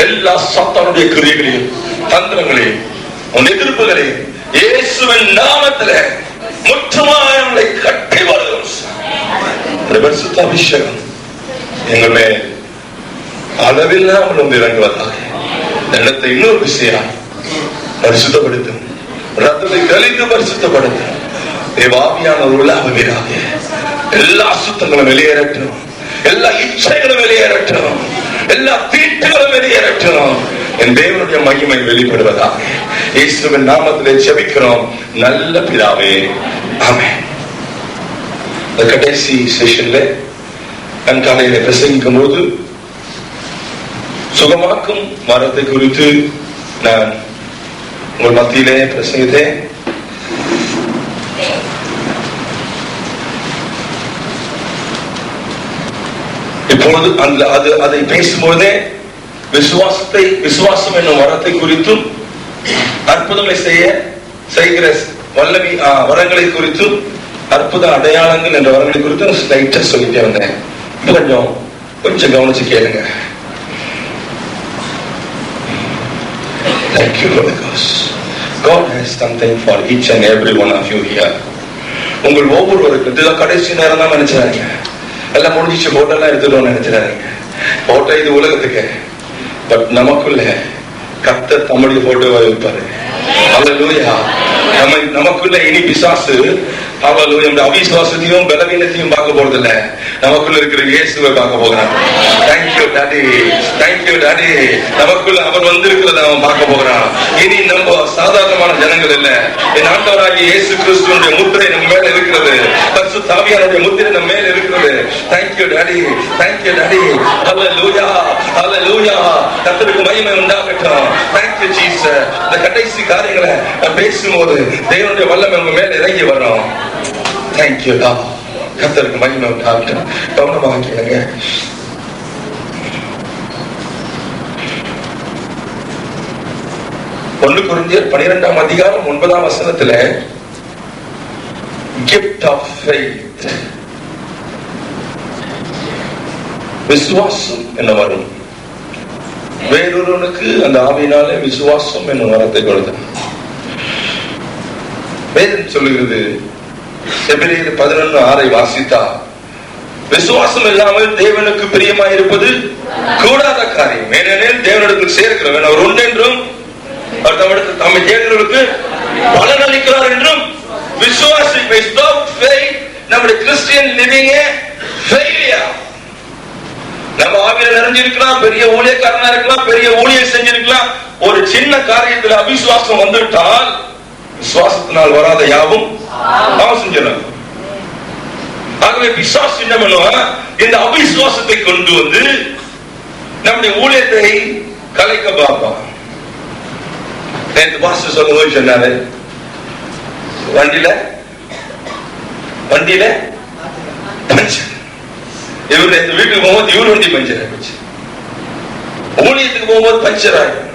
எல்லா சாத்தானுடைய கிரியைகளையும் தந்திரங்களையும் எதிர்ப்புகளையும் இயேசுவின் நாமத்திலே முற்றுமாய் அவங்களை கட்டி வருகிறோம். பரிசுத்த அபிஷேகம் எங்கள் மேல் அளவில்லாமல் வந்து இறங்குவதாக. இடத்தை இன்னொரு விஷயம் பரிசுத்தப்படுத்தும், ரத்தத்தை கழித்து பரிசுத்தப்படுத்தும். தேவாவியான உள்ளாவீராக எல்லா அசுத்தங்களும் வெளியேறட்டும், எல்லா இச்சைகளும் வெளியேறட்டும், எல்லா தீட்டுகளும் வெளியேறட்டும். என் தேவனுடைய மகிமை வெளிப்படுவதாக இயேசுவின் நாமத்திலே ஜெபிக்கிறோம் நல்ல பிதாவே, ஆமென். கடைசி செஷன்ல நான் காலையில பிரசங்கிக்கும் போது சுகமாக்கும் மரத்தை குறித்து நான் உங்கள் மத்தியிலே பிரசங்கித்தேன். இப்பொழுது அதை பேசும்போதே விசுவாசம் என்னும் வரத்தை குறித்தும் அற்புதங்களை செய்கிற வல்லமை வரங்களை குறித்தும் அற்புத அடையாளங்கள் என்ற வரங்களை குறித்தும் லைட்டா சொல்லிட்டே வந்தேன். கொஞ்சம் கவனிச்சு கேளுங்க. Thank you, Holy Ghost. God has something for each and every one of you here. உங்கள் ஒவ்வொருவருக்கும் இதுதான் கடைசி நேரம் தான் நினைச்சாங்க, எல்லாம் முடிஞ்சிச்சு, போட்டோ எல்லாம் எடுத்துட்டோம் நினைச்சாங்க. போட்டோ இது உலகத்துக்கு, பட் நமக்குள்ள கர்த்தர் தம்முடைய போட்டோவை வைப்பாரு. அல்லேலூயா. நமக்குள்ள இனி பிசாசு அவிசுவாசத்தையும் பலவீனத்தையும் பார்க்க போறது இல்ல, நமக்குள்ள இருக்கிற இயேசுவை பார்க்க போகிறான். Thank you daddy, thank you daddy. நமக்குள்ள அவர் வந்திருக்கிறத அவன் பார்க்க போகிறான். இனி நம்ம சாதாரணமான ஜனங்கள் இல்ல, என் ஆண்டவராகிய இயேசு கிறிஸ்துவினுடைய முத்திரை நம்ம மேல இருக்கிறது, பரிசுத்த ஆவியானுடைய முத்திரை நம்ம மேல இருக்கிறது. Thank you daddy, thank you daddy. Hallelujah, hallelujah. கர்த்தருக்கு மகிமை உண்டாகட்டும். Thank you Jesus. இந்த கடைசி காரியங்களை பேசும்போது தேவனுடைய வல்லமை உங்க மேல இறங்கி வரும். தேங்க்யூ டா. கர்த்தருக்கு மகிமை உண்டாகட்டும். கவனமாக கேளுங்க. 1 கொரிந்தியர் 12ஆம் அதிகாரம் 9ஆம் வசனத்துல gift of faith, விசுவாசம் என்ன வரும். வேறொருவனுக்கு அந்த ஆவியினாலே விசுவாசம் என்னும் வரத்தை கொடுத்தான். வேதம் சொல்லுகிறது, எபிரேயர் 11:6 வாசித்தா, விசுவாசம் இல்லாமல் தேவனுக்கு பிரியமாய் இருப்பது கூடாத காரியம். ஏனெனில் தேவனிடத்தில் சேர்க்கிறவன் அவர் உண்டென்றும் அவர் தம்மிடத்தில் தம்மை தேடுகிறவர்களுக்கு பலன் அளிக்கிறார் என்றும் விசுவாசி. without faith நம்முடைய கிறிஸ்டியன் லிவிங் ஃபெயிலியர். நம்ம ஆவியில நிறைஞ்சிருக்கலாம், பெரிய ஊழியக்காரனா இருக்கலாம், பெரிய ஊழியம் செஞ்சிருக்கலாம், ஒரு சின்ன காரியத்தில் அவிசுவாசம் வந்துவிட்டால் விசுவாசத்தினால் வராத யாவும் பாவம் செஞ்சிடலாம். ஆகவே பிசாசு என்ன பண்ணுவான், இந்த அவிசுவாசத்தை கொண்டு வந்து நம்முடைய ஊழியத்தை கலைக்க பார்ப்பான். நேற்று பாஸ்டர் சொல்லும்போது சொன்னாரு, வண்டியில பஞ்சர். இவரு நேற்று வீட்டுக்கு போகும்போது இவரு வண்டி பஞ்சர் ஆயிடுச்சு, ஊழியத்துக்கு போகும்போது பஞ்சர் ஆயிடும்.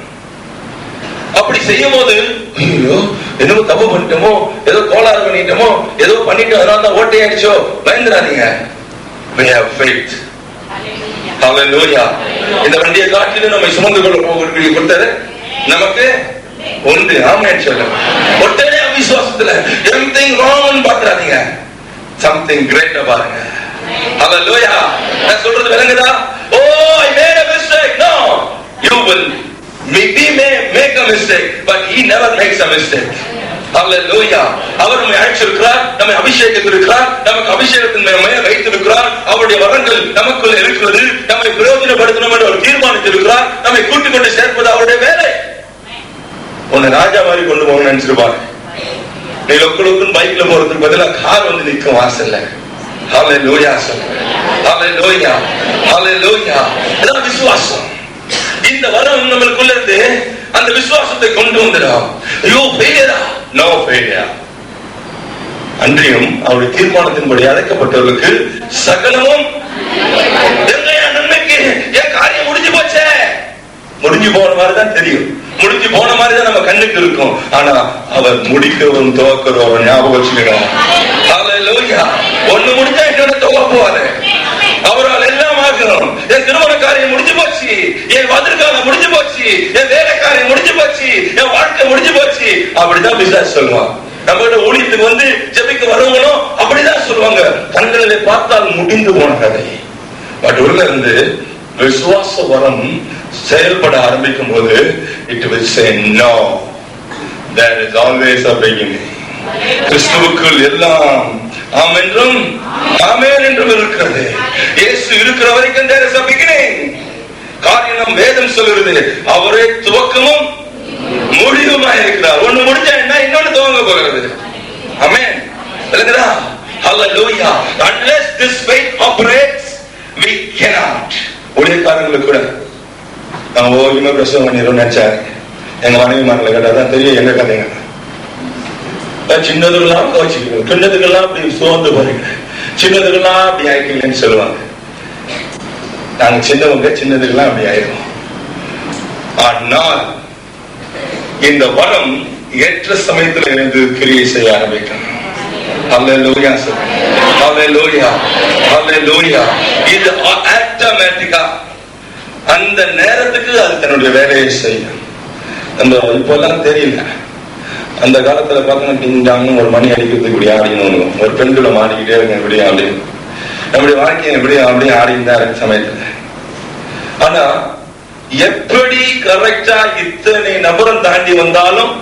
அப்படி செய்யும் போது ஐயோ என்னமோ தப்பு பண்ணிட்டோமோ, ஏதோ கோளாறு பண்ணிட்டோமோ, ஏதோ பண்ணிட்டோம், அதனால தான் ஓட்டை ஆயிடுச்சோ, பயந்துடாதீங்க. We have faith. Hallelujah. இந்த வண்டியை காட்டிலும் நம்ம சுமந்து கொள்ள போகக்கூடிய கொடுத்தது நமக்கு உண்டு. ஆமென் சொல்லுங்க. ஒட்டனே அவிசுவாசத்துல everything wrong பாத்துறாதீங்க, something great பாருங்க. Hallelujah. நான் சொல்றது விளங்குதா? Oh, I made a mistake. No, you will maybe make a mistake, but he never makes a mistake. Hallelujah. அவர் நம்மை அழைச்சிருக்கிறார், நம்மை அபிஷேகித்திருக்கிறார், நமக்கு அபிஷேகத்தின் மேல் வைத்திருக்கிறார். அவருடைய வரங்கள் நமக்குள்ள இருக்கிறது, நம்மை பிரயோஜனப்படுத்தணும் என்று அவர் தீர்மானித்திருக்கிறார். நம்மை கூட்டிக் கொண்டு சேர்ப்பது அவருடைய வேலை. உன்னை ராஜா மாதிரி கொண்டு போகணும்னு நினைச்சிருப்பாரு. நீ லொக்கு பைக்ல போறதுக்கு பதிலாக கார் வந்து நிற்கும் வாசல்ல. Hallelujah. Hallelujah. Hallelujah. இதான் விசுவாசம். இந்த வரம் நம்மளுக்குள்ள இருந்து அந்த விசுவாசத்தை கொண்டு வந்துடும். யூ ஃபெயிலியரா? No failure. அன்றியும் அவருடைய தீர்மானத்தின்படி அழைக்கப்பட்டவர்களுக்கு சகலமும் நன்மைக்கு. என் காரியம் முடிஞ்சு போச்சே, முடிஞ்சு போன மாதிரிதான் தெரியும், முடிஞ்சு போன மாதிரிதான் நம்ம கண்ணுக்கு இருக்கும். ஆனா அவர் முடிக்கிறவரும் துவக்கிறவரும் ஞாபகம் வச்சுக்கணும். ஹல்லேலூயா. ஒண்ணு முடிஞ்சா இன்னொன்னு துவக்குவாரு. அவரால் எல்லாம் ஆகணும். என் திருமண காரியம் முடிஞ்சு போச்சு, என் எதிர்காலம் முடிஞ்சு அப்படிதான் பிசாசு சொல்லுவான். நம்ம கிட்ட ஊழியத்துக்கு வந்து ஜெபிக்க வரவங்களும் அப்படிதான் சொல்லுவாங்க. கண்களை பார்த்தால் முடிந்து போன கதை. பட் உள்ள இருந்து விசுவாச வரம் செயல்பட ஆரம்பிக்கும் போது it will say no. There is always a beginning. கிறிஸ்துவுக்குள் எல்லாம் ஆம் என்றும் ஆமென் என்றும் இருக்கிறது. இயேசு இருக்கிற வரைக்கும் there is a beginning. காரணம் வேதம் சொல்கிறது, அவரே துவக்கமும் முடிவுமா இருக்கிறார். ஒண்ணு முடிஞ்சா என்ன, இன்னொன்னு துவங்க போகிறது. ஆமென். இல்லைங்களா? Hallelujah. Unless this faith operates, we cannot. ஊழியக்காரங்களுக்கு கூட நான் ஓய்வுமே பிரசவம் பண்ணிடுறோம் நினைச்சாரு. எங்க மனைவி மகளை கேட்டாதான் தெரியும் எங்க கதைங்க. சின்னதுக்கெல்லாம் கோச்சிக்கணும், சின்னதுக்கெல்லாம் அப்படி சோர்ந்து போறீங்க, சின்னதுக்கெல்லாம் அப்படி ஆயிட்டீங்கன்னு சொல்லுவாங்க. நாங்க சின்னவங்க, சின்னதுக்கெல்லாம் அப்படி ஆயிடும். ஆனால் இந்த வரம் ஏற்ற சமயத்தில் இருந்து கிரியை செய்ய ஆரம்பிக்கணும். ஹல்லேலூயா ஹல்லேலூயா ஹல்லேலூயா. இது ஆட்டோமேட்டிக்கா அந்த நேரத்துக்கு அது தன்னுடைய வேலையை செய்யும். அந்த இப்பெல்லாம் தெரியல, அந்த காலத்துல பார்த்தீங்கன்னா ஒரு மணி அடிக்கிறதுக்கு இப்படி ஆடினு ஒரு பெண்களை மாடிக்கிட்டே இருக்க இப்படி அப்படின்னு நம்முடைய வாழ்க்கையை எப்படி அப்படியே ஆடின்னு தான் இருக்க சமயத்துல. ஆனா எப்படி கரெக்டா இத்தனை நபரம் தாண்டி வந்தாலும்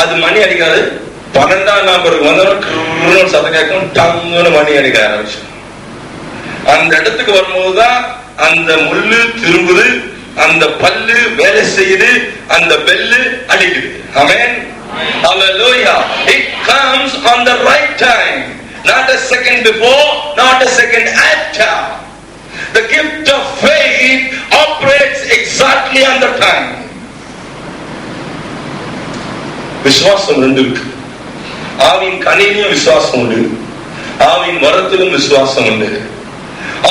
அது மணி அடிக்காது. 12ஆம் நம்பருக்கு வந்தாலும் சத்தம் கேட்கும், டங்குன்னு மணி அடிக்க ஆரம்பிச்சு. அந்த இடத்துக்கு வரும்போதுதான் அந்த முள்ளு திரும்புது, அந்த பல்லு வேலை செய்யுது, அந்த பெல்லு அடிக்குது. ஆமென். Hallelujah. It comes on the right time, not a second before, not a second after. The gift of faith operates exactly on the time. விசுவாசம் ரெண்டு இருக்கு. ஆவின் கனியிலும் விசுவாசம் உண்டு, ஆவின் வரத்திலும் விசுவாசம் உண்டு.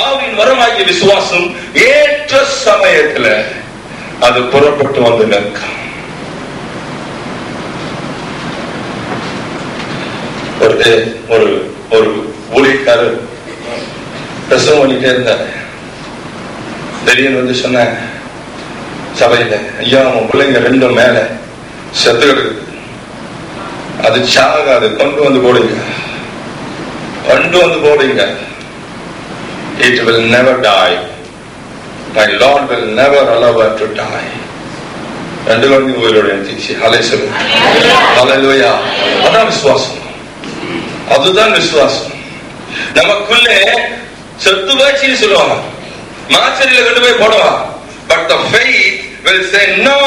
ஆவின் வரமாகிய விசுவாசம் ஏற்ற சமயத்துல அது புறப்பட்டு வந்து நிற்கும். ஒரு ஊழியக்காரர் பிரசவம் பண்ணிட்டே இருந்தார். திடீர்னு வந்து சொன்னாங்க சபையில, ஐயா உன் பிள்ளைங்க ரெண்டும் மேல செத்து கிடக்குது, அது சாகாது, கொண்டு வந்து போடுங்க, கொண்டு வந்து போடுங்க. It will never die. My Lord will never allow her to die. ரெண்டு குழந்தைங்க உயிரோட இருந்துச்சு. ஹல்லேலூயா. அதான் விசுவாசம், அதுதான் விசுவாசம். நமக்குள்ளே செத்து போச்சுன்னு சொல்லுவாங்க, மாச்சரியில கொண்டு போய் போடுவான். But the faith will say no.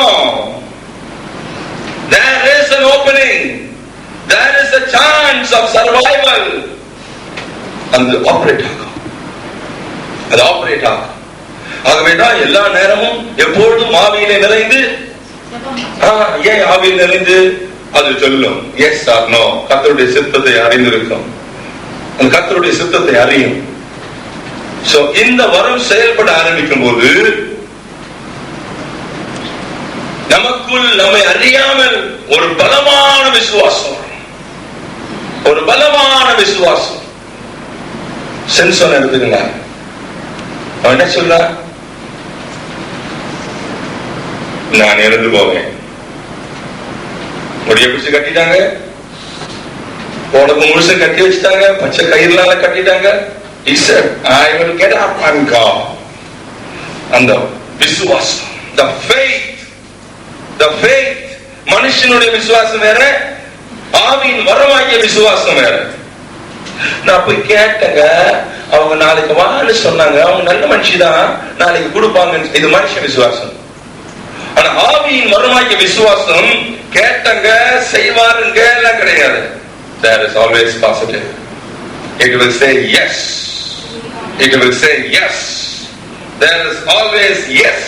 There is an opening. There is a chance of survival. And operate ஆகும், அது ஆபரேட் ஆகும். ஆகவேதான் எல்லா நேரமும் எப்பொழுதும் ஆவியிலே நிறைந்து, ஏன் ஆவியில் நிறைந்து அது சொல்லும் எஸ் ஆர் நோ. கர்த்தருடைய சித்தத்தை அறிந்திருக்கும், அந்த கர்த்தருடைய சித்தத்தை அறியும். சோ இந்த வரம் செயல்பட ஆரம்பிக்கும் போது நமக்குள் நம்மை அறியாமல் ஒரு பலமான விசுவாசம், ஒரு பலமான விசுவாசம். சென்சோன் எடுத்துக்கங்க, அவன் என்ன சொல்ற, நான் இறந்து போவேன். முடிய பிடிச்சு கட்டிட்டாங்க, உடம்பு முழுசு கட்டி வச்சுட்டாங்க, பச்சை கயிறுனால கட்டிட்டாங்க. He said, I will get up and go. அந்த விசுவாசம், the faith, the faith. மனுஷனுடைய விசுவாசம் வேற, ஆவியின் வரமாகிய விசுவாசம் வேற. நான் போய் கேட்டங்க, அவங்க நாளைக்கு வான்னு சொன்னாங்க, அவங்க நல்ல மனுஷிதான், நாளைக்கு கொடுப்பாங்க. இது மனுஷ விசுவாசம். ஆனா ஆவியின் வரமாகிய விசுவாசம் கேட்டங்க செய்வாருங்க எல்லாம் கிடையாது. There is always positive. It will say yes. It will say yes. There is always yes.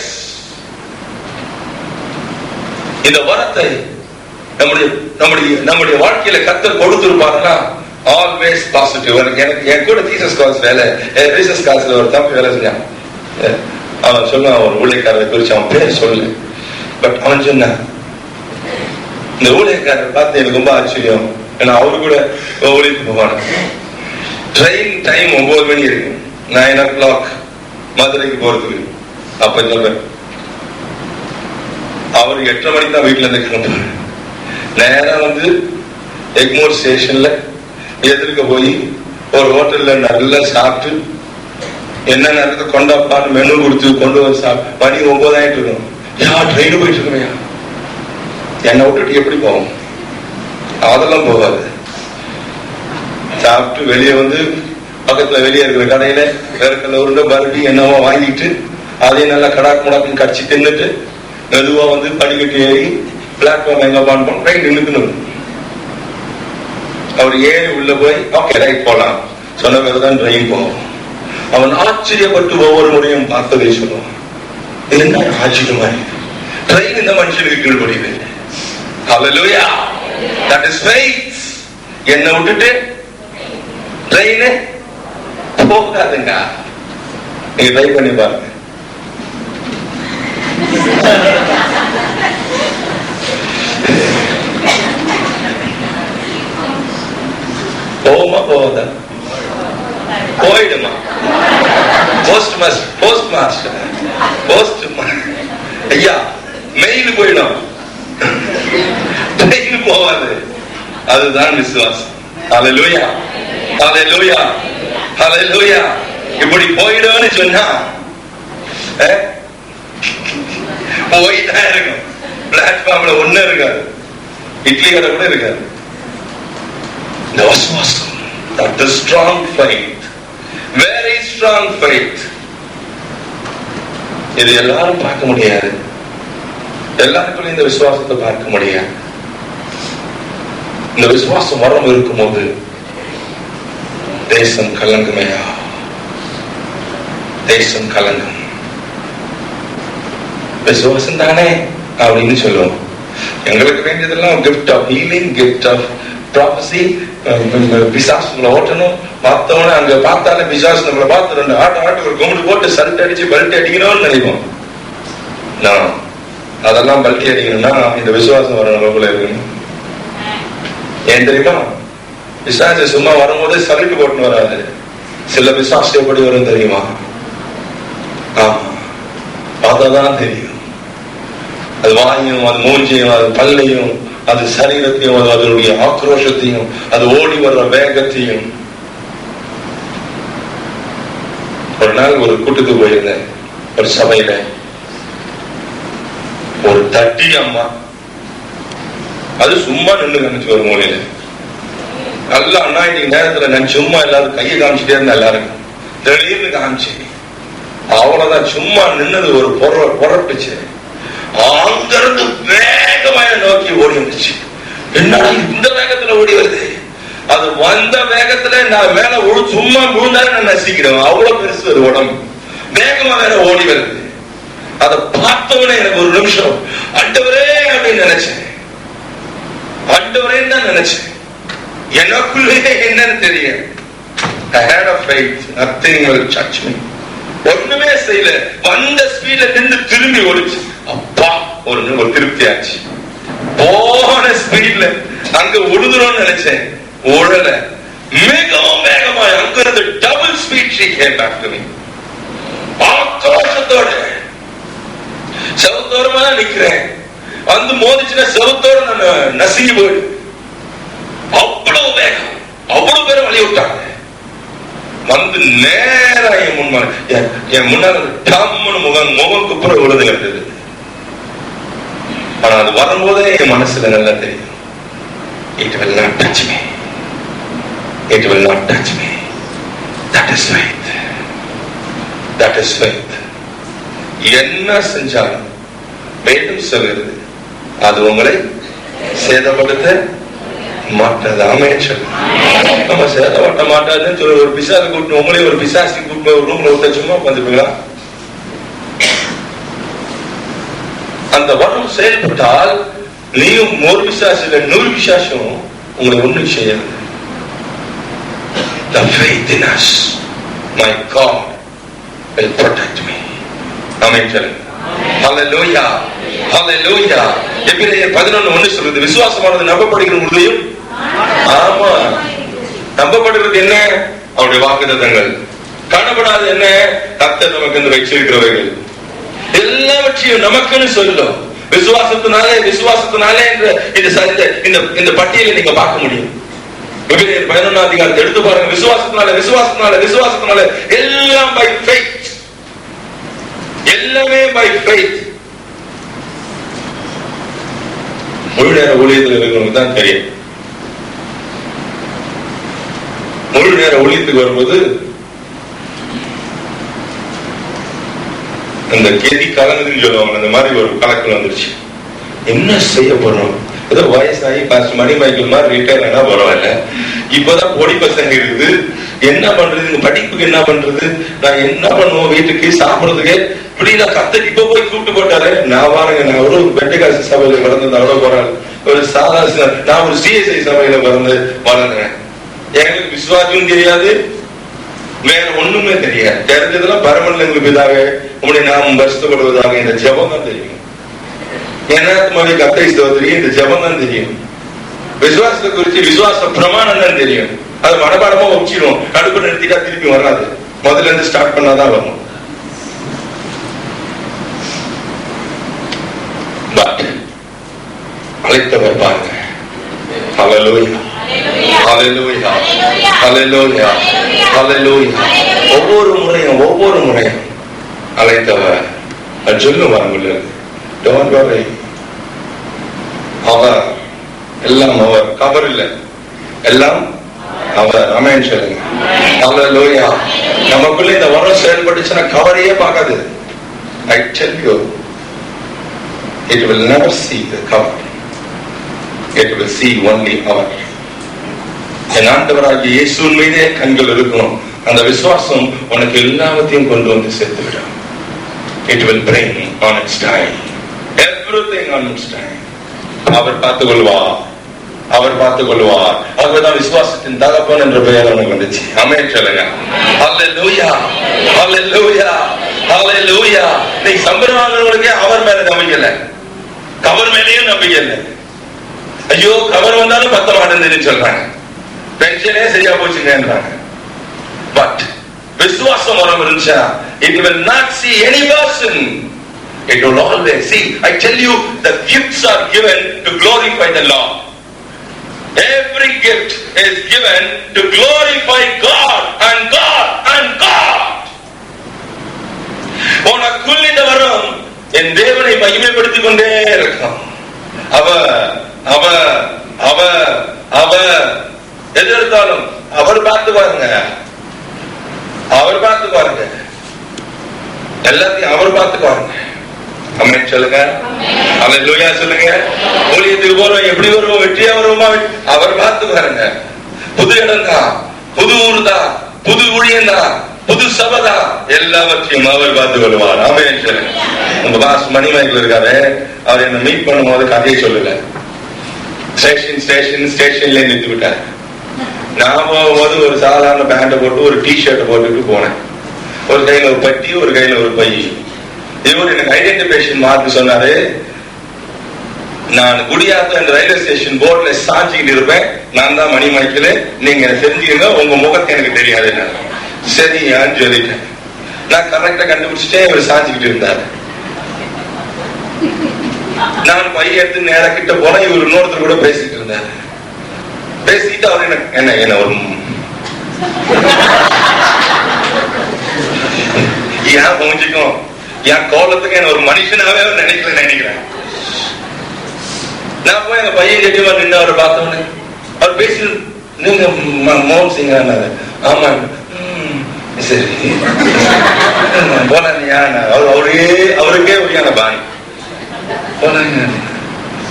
இந்த வரத்தை நம்முடைய வாழ்க்கையில கர்த்தர் கொடுத்திருப்பாருன்னா always positive. எனக்கு என் கூட ஜீசஸ் கால்ஸ் வேலை, ஜீசஸ் கால்ஸ்ல ஒரு தம்பி வேலை செஞ்சான். அவன் சொன்னான், ஒரு ஊழியக்காரரை குறிச்சு அவன் பேர் சொல்லு. பட் அவன் சொன்னான், இந்த ஊழியக்காரர் பார்த்து எனக்கு ரொம்ப ஆச்சரியம். ஏன்னா அவரு கூட ஊழியத்துக்கு போவாங்க. ட்ரெயின் டைம் 9 மணி இருக்கு, 9 o'clock மதுரைக்கு போறதுக்கு. அப்ப சொல்றேன், அவர் 8:30 மணிக்கு தான் வீட்டுல இருந்து கிளம்புறாரு. நேரம் வந்து எக்மோர் ஸ்டேஷன்ல எதிர்க்க போய் ஒரு ஹோட்டல்ல நல்லா சாப்பிட்டு என்ன நேரத்தை கொண்டாப்பான்னு மெனு கொடுத்து கொண்டு வந்து சாப்பிட்டு மணி 9 ஆயிட்டு இருக்கணும். ட்ரெயின் போயிட்டு இருக்கமையா, என்னை விட்டுட்டு எப்படி போவோம்? அதெல்லாம் போகாது. சாப்பிட்டு வெளியே வந்து பக்கத்துல வெளியே இருக்கிற கடையில வேர்க்கல்ல உருண்டை பருப்பி என்னவோ வாங்கிட்டு அதையும் நல்லா கடாக்கு முடாக்குன்னு கடிச்சு தின்னுட்டு மெதுவா வந்து படிக்கட்டு ஏறி பிளாட்ஃபார்ம் எங்க பான்போம் ட்ரெயின் நின்னுக்கணும். அவர் ஏறி உள்ள போய் ஓகே ரைட் போலாம் சொன்ன பிறகுதான் ட்ரெயின் போவோம். அவன் ஆச்சரியப்பட்டு ஒவ்வொரு முறையும் பார்த்ததை சொல்லுவான். என்ன ஆச்சரியமா ட்ரெயின் இந்த மனுஷனுக்கு கீழ்படியுது. ஹல்லேலூயா, தட் இஸ் ஃபெய்த். என்ன விட்டுட்டு ட்ரெயின் போகாதுங்க. நீங்க ட்ரை பண்ணி பாருங்க. போகுமா போகாதா? போயிடுமா? போஸ்ட் மாஸ்டர் ஐயா மெயில் போயிடும், ட்ரெயின் போவாது. அதுதான் விசுவாசம். ஹல்லேலூயா, ஹல்லேலூயா, ஹல்லேலூயா. இப்படி போயிடும்னு சொன்னா போய்தான் இருக்கும். பிளாட்ஃபார்ம்ல ஒண்ணு இருக்காது, இட்லி கடை கூட இருக்காது. விசுவாசம், that is strong faith, very strong faith. இது எல்லாரும் பார்க்க முடியாது, எல்லாருக்குள்ள இந்த விசுவாசத்தை பார்க்க முடியாது. இந்த விசுவாசம் வரம் இருக்கும்போது தேசம் கலங்குமையா, தேசம் கலங்கும். விசுவாசம் தானே அப்படின்னு சொல்லுவோம். எங்களுக்கு வேண்டியதெல்லாம் gift of healing, gift of prophecy. பிசாசுங்களை ஓட்டணும், பார்த்தவன அங்க பார்த்தாலே பிசாசு நம்மளை பார்த்து 2 ஆட்டு ஒரு கும்பிட்டு போட்டு சல்ட் அடிச்சு பல்ட்டி அடிக்கணும்னு நினைப்போம். அதெல்லாம் பல்ட்டி அடிக்கணும்னா இந்த விசுவாசம் வர நமக்குள்ள இருக்கணும். ஏன் தெரியுமா? பிசாசு சும்மா வரும்போது சல்ட்டு போட்டுன்னு வராது. சில பிசாசு எப்படி வரும் தெரியுமா? ஆமா, பார்த்தாதான் தெரியும். அது வாயும், அது மூஞ்சியும், அது பல்லையும், அது சரீரத்தையும், அது அதனுடைய ஆக்ரோஷத்தையும், அது ஓடி வர்ற வேகத்தையும். ஒரு நாள் ஒரு கூட்டத்துக்கு போயிருந்தேன். ஒரு சபையில ஒரு தட்டி அம்மா, அது சும்மா நின்று காமிச்சு ஒரு மூலையில நல்லா அண்ணா இன்னைக்கு நேரத்துல நான் சும்மா எல்லாரும் கையை காமிச்சுட்டே இருந்தேன். எல்லாருக்கும் திடீர்னு காமிச்சு அவ்வளவுதான். சும்மா நின்னது ஒரு புறட்டுச்சு. அங்கிருந்து வேகமாக நோக்கி ஓடி வந்துச்சு. என்னடா இந்த வேகத்துல ஓடி வருது? அது வந்த வேகத்துல நான் மேல சும்மா விழுந்தாலும் நான் நசிக்கிறேன். அவ்வளவு பெருசு ஒரு உடம்பு வேகமா வேற ஓடி வருது. அதை பார்த்தவனே எனக்கு ஒரு நிமிஷம் ஆண்டவரே அப்படின்னு நினைச்சேன். ஆண்டவரேன்னு தான் நினைச்சேன். எனக்குள்ளே என்னன்னு தெரியும். I had a faith, nothing will touch me. ஒண்ணுமே செய்யல. வந்த ஸ்பீட்ல நின்று திரும்பி ஓடிச்சு. அப்பா ஒரு திருப்தி ஆச்சு. போன ஸ்பீட்ல அங்க உடுதுறோம்னு நினைச்சேன், ஓடல. மிகவும் வேகமா அங்க இருந்து double speed she came back to me. ஆக்ரோஷத்தோட செவத்தோரமா தான் நிக்கிறேன். வந்து மோதிச்சுன்னா செவத்தோட நான் நசுங்கி போயிடு. அவ்வளவு வேகம், அவ்வளவு பேரும் வழி விட்டாங்க. வந்து நேரா என் முன்னால டம்முன்னு முகம் குப்புற விழுது கட்டுது. ஆனா அது வரும்போதே என் மனசுல நல்லா தெரியும், it will not touch me, it will not touch me. That is faith, that is faith. என்ன செஞ்சாலும் வேதம் சொல்கிறது அது உங்களை சேதப்படுத்த மாட்டதாமே சொல்லு. நம்ம சேதப்பட்ட மாட்டாதுன்னு சொல்லி ஒரு பிசாசு கூட்டு உங்களையும் ஒரு பிசாசி கூட்டு ஒரு ரூம்ல விட்ட சும்மா உட்காந்துருப்பீங்களா? அந்த வரம் செயல்பட்டால் நீயும் ஒரு பிசாசுல 100 பிசாசும் உங்களை ஒண்ணும் செய்யாது. The faith in us, my God will protect me. ஆமென் சொல்லுங்க. ஹல்லேலூயா, ஹல்லேலூயா. எபிரேயர் 11:1 சொல்லுது, விசுவாசமானது நம்பப்படுகிற முடியும். ஆமா, நம்பப்படுகிறது என்ன? அவருடைய வாக்குத்தத்தங்கள். காணப்படாது என்ன? கர்த்தர் நமக்கு வச்சிருக்கிறவைகள் எல்லாவற்றையும் நமக்குன்னு சொல்லும். விசுவாசத்தினாலே இந்த பட்டியலை நீங்க பார்க்க முடியும். 11 அதிகாரத்தை எடுத்து பாருங்க. விசுவாசத்தினால எல்லாம் பை ஃபெய்த், எல்லாமே பை ஃபெய்த். முழு நேர ஊழியத்தில் இருக்கிறவங்க தான் தெரியும். முழு நேர ஊழியத்துக்கு வரும்போது அந்த கெதி கலங்குதுன்னு சொல்லுவாங்க, அந்த மாதிரி ஒரு கலக்கல் வந்துருச்சு. என்ன செய்ய போறோம்? ஏதோ வயசாகி பாஸ்டர் மணிமைக்கேல் மாதிரி ரிட்டையர் ஆனா பரவாயில்ல, இப்பதான் பொடி பசங்க இருக்குது, என்ன பண்றது? படிப்புக்கு என்ன பண்றது? நான் என்ன பண்ணுவோம்? வீட்டுக்கு சாப்பிடுறதுக்கு இப்படி நான் கத்தக்கு இப்ப போய் கூப்பிட்டு போட்டாரு. நான் பாருங்க, நான் ஒரு பெண்டகாசி சபையில வளர்ந்து அவ்வளவு போறாரு, ஒரு சாதாரண நான் ஒரு சிஎஸ்ஐ சபையில வளர்ந்தேன். எங்களுக்கு விசுவாசமும் தெரியாது, வேற ஒண்ணுமே தெரியாது. தெரிஞ்சதெல்லாம் பரமண்டல எங்களுக்கு இதாக உங்களுடைய நாம் வருஷப்படுவதாக இந்த ஜெபம் தான் தெரியும். ஏனாத்மாவை கத்தை சோதரி இந்த ஜெபம் தான் தெரியும். விசுவாசத்தை குறித்து விசுவாச பிரமாணம் தான் தெரியும். அது மனப்பாடமா வச்சிடும். நடுப்பு நிறுத்திட்டா திருப்பி வராது, முதல்ல இருந்து ஸ்டார்ட் பண்ணாதான் வரும். அழைத்தவர் பாருங்க. ஹல்லேலூயா, ஹல்லேலூயா, ஹல்லேலூயா, ஹல்லேலூயா. ஒவ்வொரு முறையும் அழைத்தவர் சொல்லுவாங்க. Don't worry, அவர் எல்லாம் அவர், கவர் இல்லை, எல்லாம் அவர். ஆமென் சொல்லுங்க. ஹல்லேலூயா. நமக்குள்ள இந்த வரம் செயல்பட்டுச்சுன்னா கவரையே பார்க்காது. I tell you, it will never see the cover, it will see only our. என் ஆண்டவராகிய இயேசுவின் மீதே கண்கள் இருக்கணும். அந்த விசுவாசம் உனக்கு எல்லாவற்றையும் கொண்டு வந்து சேர்த்துவிடும். It will bring on its time, everything on its time. அவர் பார்த்துக் கொள்வார், அவர் பார்த்துக் கொள்வார். அவர்தான் விசுவாசத்தின் தகப்பன் என்ற பெயர் அவனுக்கு வந்துச்சு. ஆமென் சொல்லுங்க. ஹல்லேலூயா, ஹல்லேலூயா, ஹல்லேலூயா. நீ சம்பரவாதங்களுக்கே அவர் மேல நம்பிக்கை இல்லை, கவர் மேலேயும் நம்பிக்கை இல்லை. ஐயோ கவர் வந்தாலும் பத்த மாட்டேன்னு சொல்றாங்க, பென்ஷனே சரியா போச்சுங்கன்றாங்க. பட் விசுவாசம் வரம் இருந்துச்சா, it will not see any person, it will always see. I tell you, the gifts are given to glorify the Lord. Every gift is given to glorify God and God and God. உனக்குள் இந்த வரம் என் தேவனை மகிமைப்படுத்திக் கொண்டே இருக்கும். அவர் எதிர்த்தாலும் அவர் பார்த்து பாருங்க, அவர் பார்த்து பாருங்க, எல்லாத்தையும் அவர் பார்த்து பாருங்க. ஆமென் சொல்லுங்க. ஹல்லேலூயா சொல்லுங்க. ஊழியத்துக்கு போறோம், எப்படி வருவோம்? வெற்றியா வருவோமா? அவர் பார்த்து பாருங்க. புது இடம் தான், புது ஊர் தான், புது ஊழியம் தான், புது சபை தான், எல்லாவற்றையும் அவர் பார்த்து கொள்வார். ஆமென் சொல்லுங்க. உங்க பாஸ் மணிமைக்கேல் இருக்காரு, அவர் என்ன மீட் பண்ணும் போது கதையை சொல்லல, ஸ்டேஷன்ல நிறுத்தி விட்டார். நான் போகும்போது ஒரு சாதாரண பேண்ட போட்டு ஒரு டிஷர்ட் போட்டுட்டு போனேன். ஒரு கையில ஒரு பட்டி, ஒரு கையில ஒரு பை. இவர் எனக்கு ஐடென்டிபிகேஷன் மார்க் சொன்னாரு. நான் குடியாத்த அந்த ரயில்வே ஸ்டேஷன் போர்ட்ல சாஞ்சிக்கிட்டு இருப்பேன், நான் தான் மணிமைக்கேல், நீங்க தெரிஞ்சுக்கங்க, உங்க முகத்தை எனக்கு தெரியாது. சரியான்னு சொல்லிட்டேன். நான் கரெக்டா கண்டுபிடிச்சிட்டேன். இவர் சாஞ்சிக்கிட்டு இருந்தாரு. நான் பைய எடுத்து நேர கிட்ட போனா இவர் இன்னொருத்தர் கூட பேசிட்டு இருந்தாரு. பேசிட்டு அவர் என்ன ஒரு ஏன் மூஞ்சிக்கும் என் கோலத்துக்கு என்ன ஒரு மனுஷனாவே அவர் நினைக்கிறேன். நான் போய் அந்த பையன் கட்டிவா நின்று அவரை பார்த்தோன்னு அவர் பேசி, நீங்க மோகன் சிங் ஆனாரு. ஆமா சரி போனா அவருக்கே ஒரியான பாணி. போனாங்க,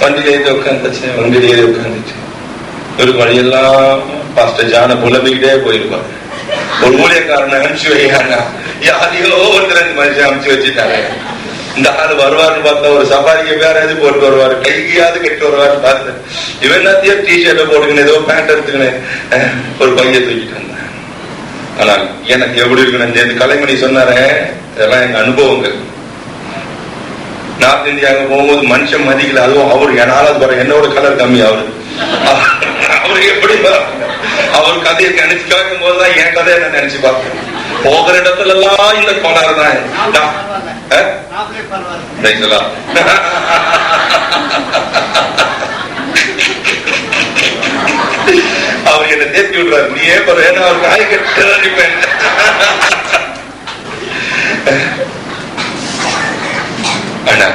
வண்டியில ஏறி உட்காந்துச்சு, வண்டியில ஏறி உட்காந்துச்சு. ஒரு வழியெல்லாம் பாஸ்டர் ஜான புலம்பிக்கிட்டே போயிருப்பாங்க. ஒரு ஊழியக்காரனை அனுப்பிச்சு வையானா, யாரையோ ஒருத்தர் ரெண்டு மனுஷன் அனுப்பிச்சு வச்சுட்டாங்க. இந்த ஆள் வருவாருன்னு பார்த்தா ஒரு சபாரிக்கு வேற எது போட்டு வருவாரு, கையாவது கட்டி வருவாரு பார்த்து. இவன் எல்லாத்தையும் டிஷர்ட்டை போட்டுக்கணும், ஏதோ பேண்ட் எடுத்துக்கணும், ஒரு பைய தூக்கிட்டு வந்தேன். ஆனால் எனக்கு எப்படி இருக்குன்னு கலைமணி சொன்னாரு, இதெல்லாம் எங்க அனுபவங்கள். நார்த் இந்தியாவுக்கு போகும்போது மனுஷன் மதிக்கல, அதுவும் அவரு என்னால என்னோட கலர் கம்மி. அவரு எப்படி அவர் கதையை நினைச்சு கேட்கும் போதுதான் என் கதையை நான் நினைச்சு பார்த்தேன். போகிற இடத்துல எல்லாம் இந்த கோளாறு தான். தேத்தி விடுறாரு. நீயே ஏன்னா ஒரு காய் கட்டிப்பேன். ஆனா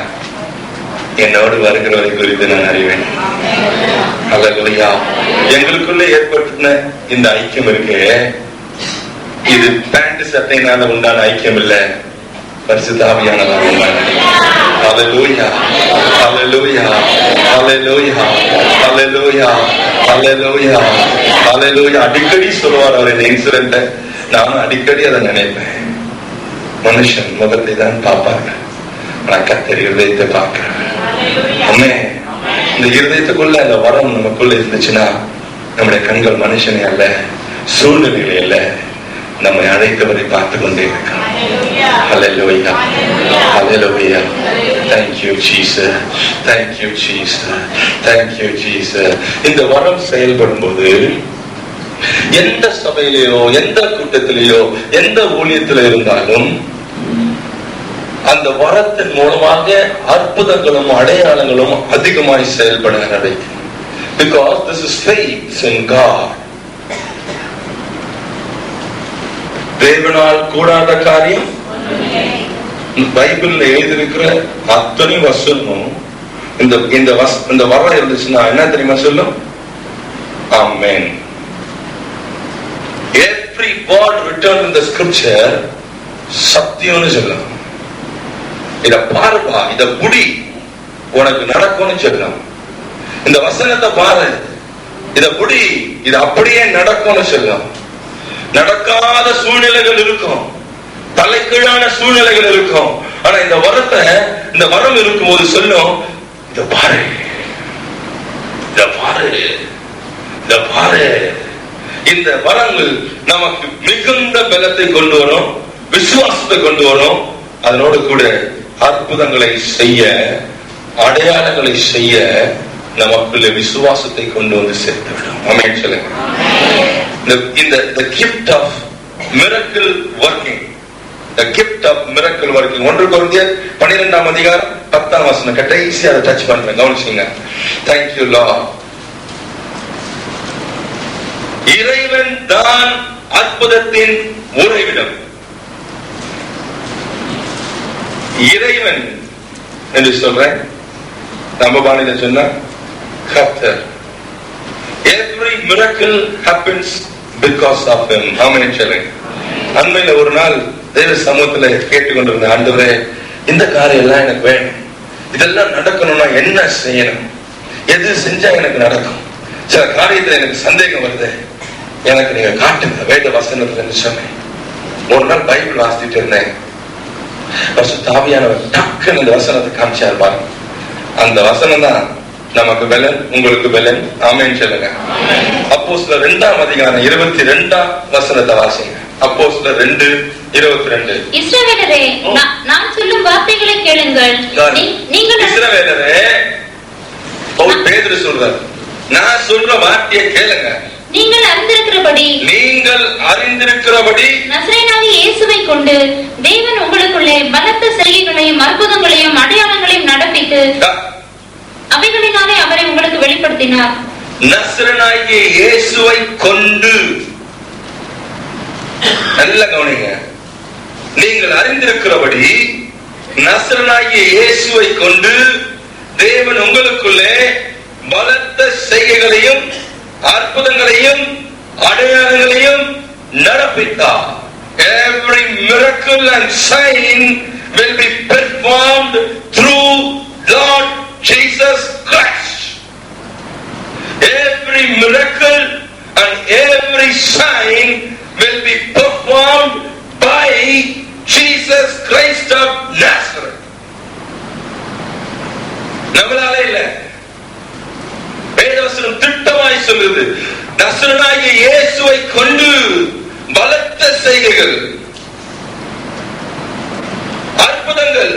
என்னோடு வருகிறவரை குறித்து நான் அறிவேன். அல்லேலூயா. எங்களுக்குள்ள ஏற்பட்ட இந்த ஐக்கியம் இருக்கு, இது பேண்ட் சட்டையினால உண்டான ஐக்கியம் இல்ல, பரிசுத்த ஆவியானவரால் உண்டான. அல்லேலூயா, அல்லேலூயா, அல்லேலூயா, அல்லேலூயா, அல்லேலூயா, அல்லேலூயா. அடிக்கடி சொல்லுவார் அவர் இந்த இன்சிடென்ட். நானும் அடிக்கடி அதை நினைப்பேன். மனுஷன் முகத்தை தான் பார்ப்பாங்க, ஆனா கர்த்தர் இருதயத்தை பார்க்கிறேன். அம்மே, இந்த இருதயத்துக்குள்ள அந்த வரம் நமக்குள்ள இருந்துச்சுன்னா நம்முடைய கண்கள் மனுஷனே அல்ல, சூழ்நிலைகளை அல்ல, நம்மை அழைத்தவரை பார்த்து கொண்டே இருக்கான். Hallelujah, hallelujah. Thank you Jesus, thank you Jesus, thank you Jesus. இந்த வரம் செயல்படும் போது எந்த சபையிலேயோ எந்த கூட்டத்திலேயோ எந்த ஊழியத்தில் இருந்தாலும் அந்த வரத்தின் மூலமாக அற்புதங்களும் அடையாளங்களும் அதிகமாய் செயல்பட நடக்கும். Because this is faith in God. தேவனால் கூடாத காரியம் பைபிள்ல எழுதியிருக்கிற அத்தனை வசனமும் இந்த வரம் இருந்துச்சுன்னா என்ன தெரியுமா சொல்லும்? ஆமென். Every word written in the scripture சத்தியம்னு சொல்லும். இத பாருப்பா, இத புடி, உனக்கு நடக்கும்னு சொல்லும். இந்த வசனத்தை பாரு, இத புடி, இது அப்படியே நடக்கும்னு சொல்லும். நடக்காத சூழ்நிலைகள் இருக்கும், தலைக்கீழான சூழ்நிலைகள் இருக்கும். ஆனா இந்த வரத்தை, இந்த வரம் இருக்கும் போது சொல்லும், இத பாரு, இத பாரு, இத பாரு. இந்த வரங்கள் நமக்கு மிகுந்த பலத்தை கொண்டு வரும், விசுவாசத்தை கொண்டு வரும். அதனோடு கூட அற்புதங்களை செய்ய, அடையாளங்களை செய்ய நமக்குள்ள விசுவாசத்தை கொண்டு வந்து சேர்த்துவிடும். ஆமென் சொல்லுங்க. The gift of miracle working, the gift of miracle working. 1 கொரிந்தியர் 12ஆம் அதிகாரம் 10ஆம் வசனம் கடைசியா அதை டச் பண்றேன், கவனிச்சீங்க. Thank you Lord. இறைவன் தான் அற்புதத்தின் உறைவிடம். இறைவன் என்று சொல்றேன், நம்ம பாணியில சொன்னா கர்த்தர். Every miracle happens because of him. ஆமென் சொல்லுங்க. அண்மையில ஒரு நாள் தேவ சமூகத்துல கேட்டுக்கொண்டிருந்த, ஆண்டவரே இந்த காரியம் எல்லாம் எனக்கு வேணும், இதெல்லாம் நடக்கணும்னா என்ன செய்யணும், எது செஞ்சா எனக்கு நடக்கும், சில காரியத்துல எனக்கு சந்தேகம் வருது, எனக்கு நீங்க காட்டுங்க வேத வசனத்துல சொன்னேன். ஒரு நாள் பைபிள் வாசிச்சுட்டு இருந்தேன், தாவியானவர் டக்குன்னு அந்த வசனத்தை காமிச்சார் பாருங்க. அந்த வசனம் தான் நமக்கு பலன், உங்களுக்கு பலன். ஆமென் சொல்லுங்க. அப்போஸ்தலர் 2ஆம் அதிகாரம் 22ஆம் வசனத்தை வாசிங்க. அப்போஸ்தலர் 2:22. இஸ்ரவேலரே, நான் சொல்லும் வார்த்தைகளை கேளுங்கள். நீங்கள் இஸ்ரவேலரே, பவுல் பேதுரு சொல்றார், நான் சொல்ற வார்த்தையை கேளுங்க. நீங்கள் அறிந்திருக்கிறபடி நசரேயனாகிய இயேசுவை கொண்டு தேவன் உங்களுக்குள்ளே பலத்த செய்கைகளையும் அற்புதங்களையும் அடையாளங்களையும் நடப்பித்து அவைகளினாலே அவரை உங்களுக்கு வெளிப்படுத்தினார். நசரேயனாகிய இயேசுவை கொண்டு, நல்ல கவனிங்க, நீங்கள் அறிந்திருக்கிறபடி நசரேயனாகிய இயேசுவை கொண்டு தேவன் உங்களுக்குள்ளே பலத்த செய்கைகளையும் அற்புதங்களையும் அடையாளங்களையும் நடப்பித்தார். Every miracle and sign will be performed through Lord Jesus Christ. Every miracle and every sign will be performed by Jesus Christ of Nazareth. நம்மளால இல்ல, வேதவசனம் திட்டமாய் சொல்லுது, நசரேயனாகிய இயேசுவை கொண்டு பலத்த செய்கைகள், அற்புதங்கள்,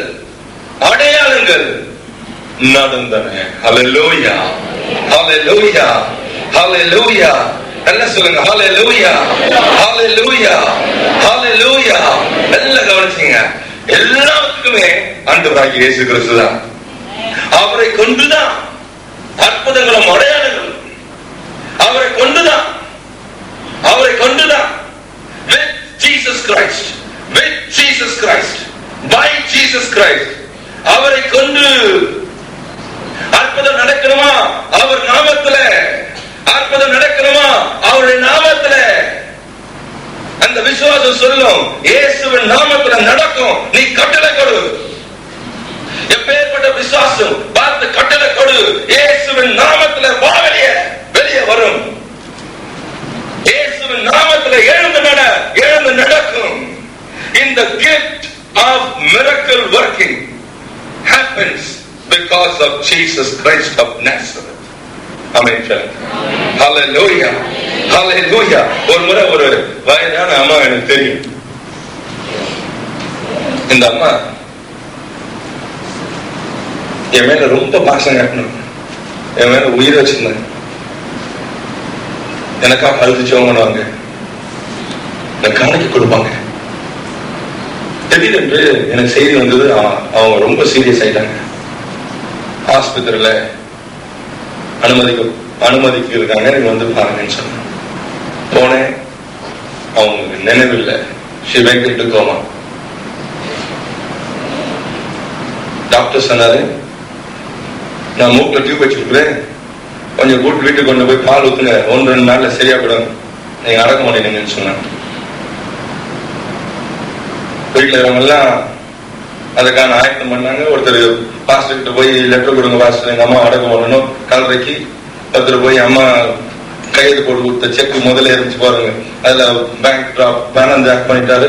அடையாளங்கள் நடந்தன. ஹல்லேலூயா, ஹல்லேலூயா, ஹல்லேலூயா. என்ன சொல்லுங்க? ஹல்லேலூயா, ஹல்லேலூயா, ஹல்லேலூயா. நல்லா கவனிச்சீங்க. எல்லாத்துக்குமே ஆண்டவராகிய இயேசு கிறிஸ்து தான். அவரை கொண்டுதான் அற்புதங்களும் அடையாளங்களும், அவரை கொண்டுதான் அவரை கொண்டுதான். With Jesus Christ, with Jesus Christ, by Jesus Christ. அவரை கொண்டு அற்புதம் நடக்கணுமா? அவர் நாமத்துல அற்புதம் நடக்கணுமா? அவருடைய நாமத்துல அந்த விசுவாசம் சொல்லும், இயேசுவின் நாமத்துல நடக்கும். நீ கட்டளை கொடு. எப்பேற்பட்ட விசுவாசம்! பார்த்து கட்டளை கொடு. இயேசுவின் நாமத்துல வா, வெளியே வரும். இயேசுவின் நாமத்துல எழுந்து நட, எழுந்து நடக்கும். In the gift of miracle working happens because of Jesus Christ of Nazareth. Amen. Hallelujah. Hallelujah. ஒரு முறை ஒரு வயதான அம்மா எனக்கு தெரியும். இந்த அம்மா என் மேல ரொம்ப பாசம் காட்டணும், என் மேல உயிர் வச்சிருந்தாங்க. எனக்காக அழுதுச்சவங்க பண்ணுவாங்க, எனக்கு காணிக்க கொடுப்பாங்க. திடீரென்று எனக்கு செய்தி வந்தது, அவங்க ரொம்ப சீரியஸ் ஆயிட்டாங்க, ஆஸ்பத்திரியில அனுமதிக்கு இருக்காங்க, நீங்க வந்து பாருங்கன்னு சொன்ன. போனேன், அவங்க நினைவில்லை. She went into coma. Doctor சொன்னாரு, நான் மூக்குல டியூப் வச்சிருக்கிறேன், கொஞ்சம் கூட்டு வீட்டுக்கு கொண்டு போய் பால் ஊத்துங்க, 1-2 நாள்ல சரியா போடும், நீங்க அடக்க மாட்டீங்கன்னு சொன்னாங்க. வீட்டுல இருக்கிறவங்க எல்லாம் அதுக்கான ஆயத்தம் பண்ணாங்க. ஒருத்தர் பாஸ்டர் கிட்ட போய் லெட்டர் கொடுங்க பாஸ்டர், எங்க அம்மா அடக்கம் பண்ணணும், கல்றைக்கு. ஒருத்தர் போய் அம்மா கையெழுத்து போட்டு கொடுத்த செக் முதல்ல இருந்துச்சு பாருங்க, அதுல பேங்க் டிராப் பேலன்ஸ் ஆக்ட் பண்ணிட்டாரு.